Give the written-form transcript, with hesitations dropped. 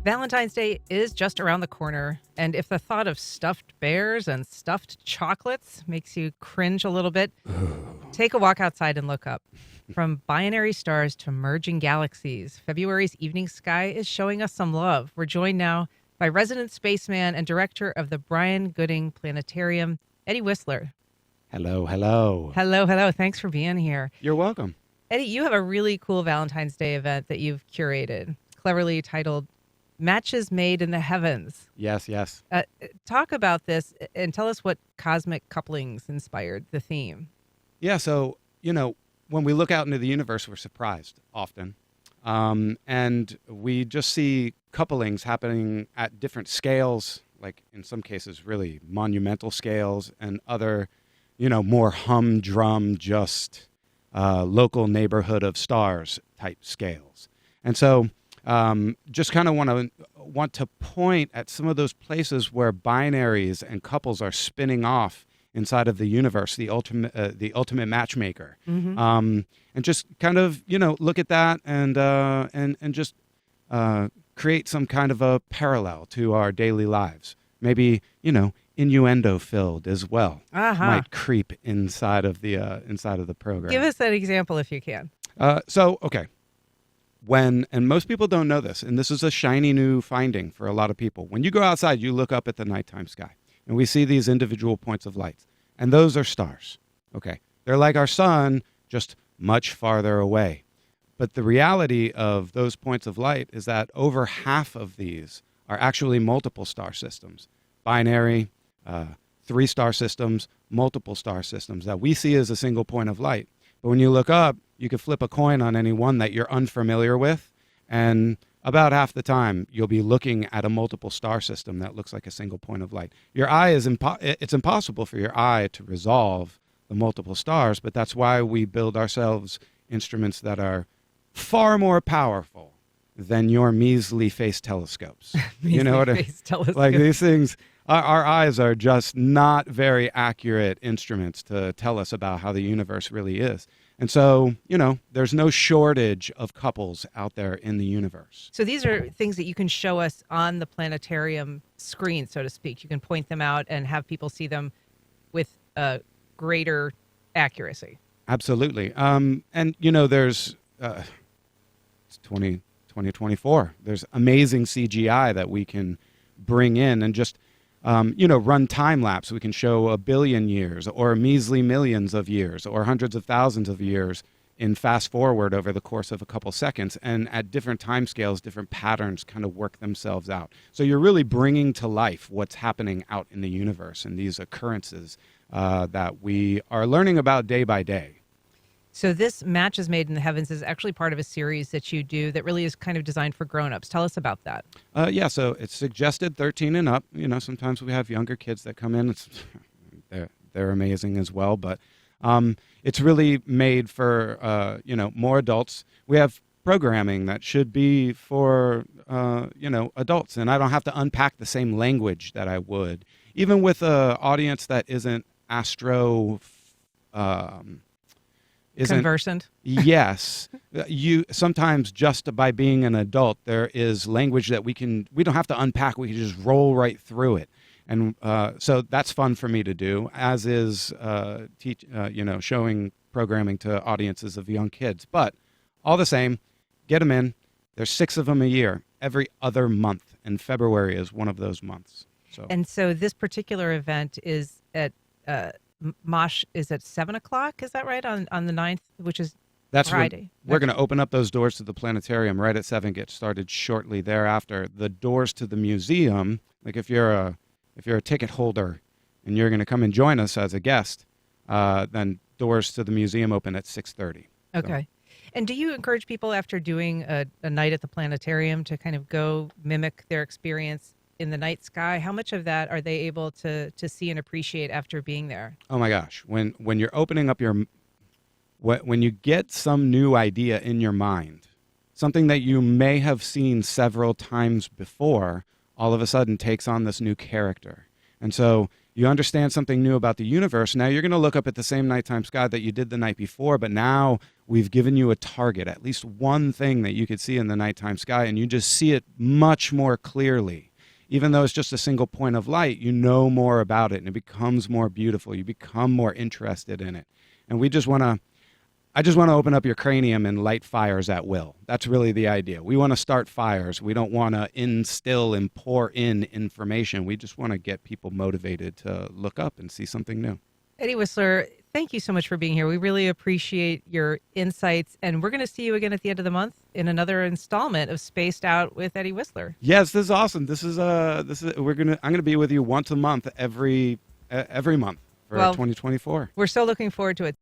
Valentine's Day is just around the corner, and if the thought of stuffed bears and stuffed chocolates makes you cringe a little bit, take a walk outside and look up. From binary stars to merging galaxies, February's evening sky is showing us some love. We're joined now by resident spaceman and director of the Bryan-Gooding Planetarium, Eddie Whisler. Hello, hello. Hello. Thanks for being here. You're welcome. Eddie, you have a really cool Valentine's Day event that you've curated, cleverly titled Matches Made in the Heavens. Yes. Talk about this and tell us what cosmic couplings inspired the theme. Yeah, so, when we look out into the universe, we're surprised often. And we just see couplings happening at different scales, like in some cases, really monumental scales, and other, more humdrum, just local neighborhood of stars type scales. And so just kind of want to point at some of those places where binaries and couples are spinning off inside of the universe, the ultimate matchmaker, and just kind of look at that and just create some kind of a parallel to our daily lives. Maybe innuendo filled as well might creep inside of the program. Give us an example if you can. Okay. And most people don't know this, and this is a shiny new finding for a lot of people. When you go outside, you look up at the nighttime sky, and we see these individual points of light, and those are stars. Okay, they're like our sun, just much farther away. But the reality of those points of light is that over half of these are actually multiple star systems, binary, 3-star systems, multiple star systems that we see as a single point of light. But when you look up, you can flip a coin on any one that you're unfamiliar with, and about half the time you'll be looking at a multiple star system that looks like a single point of light. Your eye it's impossible for your eye to resolve the multiple stars, but that's why we build ourselves instruments that are far more powerful than your measly face telescopes. You know what I mean? Like these things, our eyes are just not very accurate instruments to tell us about how the universe really is. And so, there's no shortage of couples out there in the universe. So these are things that you can show us on the planetarium screen, so to speak. You can point them out and have people see them with greater accuracy. Absolutely. And, there's it's 2024. There's amazing CGI that we can bring in and just run time lapse. We can show 1 billion years or measly millions of years or hundreds of thousands of years in fast forward over the course of a couple seconds. And at different time scales, different patterns kind of work themselves out. So you're really bringing to life what's happening out in the universe and these occurrences that we are learning about day by day. So this Matches Made in the Heavens is actually part of a series that you do that really is kind of designed for grown-ups. Tell us about that. So it's suggested 13 and up. Sometimes we have younger kids that come in. They're amazing as well, but it's really made for, more adults. We have programming that should be for, adults, and I don't have to unpack the same language that I would. Even with an audience that isn't conversant? Yes. You sometimes just by being an adult, there is language that we don't have to unpack. We can just roll right through it. And so that's fun for me to do, as is showing programming to audiences of young kids. But all the same, get them in. There's 6 of them a year, every other month, and February is one of those months. So this particular event is at Mosh is at 7:00. Is that right? On the 9th, which is Friday. We're going to open up those doors to the planetarium right at 7. Get started shortly thereafter. The doors to the museum, like if you're a ticket holder and you're going to come and join us as a guest, then doors to the museum open at 6:30. Okay. And do you encourage people after doing a night at the planetarium to kind of go mimic their experience in the night sky? How much of that are they able to see and appreciate after being there? Oh my gosh. When you're opening up when you get some new idea in your mind, something that you may have seen several times before, all of a sudden takes on this new character. And so, You understand something new about the universe. Now you're going to look up at the same nighttime sky that you did the night before, but now we've given you a target, at least one thing that you could see in the nighttime sky, and you just see it much more clearly. Even though it's just a single point of light, you know more about it, and it becomes more beautiful. You become more interested in it. And I just want to open up your cranium and light fires at will. That's really the idea. We want to start fires. We don't want to instill and pour in information. We just want to get people motivated to look up and see something new. Eddie Whisler, thank you so much for being here. We really appreciate your insights, and we're going to see you again at the end of the month in another installment of Spaced Out with Eddie Whisler. Yes, this is awesome. I'm gonna be with you once a month every month for 2024. We're so looking forward to it.